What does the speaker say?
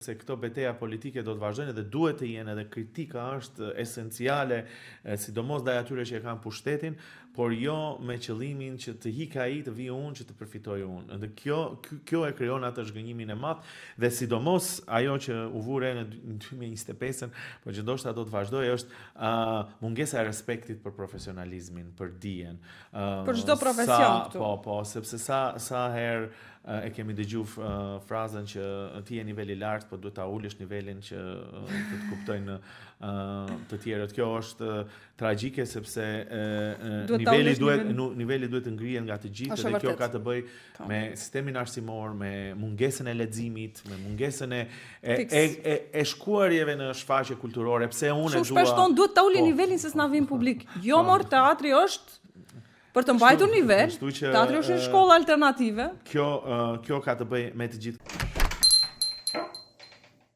se këto betejë politike do të vazhdojnë dhe duhet të jenë, edhe kritika është esenciale, sidomos ndaj atyre që e kanë pushtetin, por jo me qëllimin që të hika ai, të vijë unë, që të përfitoj unë. Dhe kjo e krijon atë zhgënjimin e madh dhe sidomos ajo që u vure në 2025-ën, por që ndoshta do të vazhdojë është mungesa e respektit për profesionalizmin, për dijen. Për çdo profesion këtu. Po, sepse sa herë e kemi dëgjuar frazën që ti je niveli i lartë, po duhet ta ulësh nivelin që të kuptojnë të tjerët. Kjo është tragjike sepse niveli duhet të ngrihet nga të gjithë dhe kjo ka të bëjë me sistemin arsimor, me mungesën e leximit, me mungesën e shkuarjeve në shfaqje kulturore. Pse unë dua. Shumë shpesh duhet ta ulë nivelin se s'na vin publik. Jo mor teatri është për të mbajtur nivel, teatri është një shkollë alternative. Kjo ka të bëjë me të gjithë.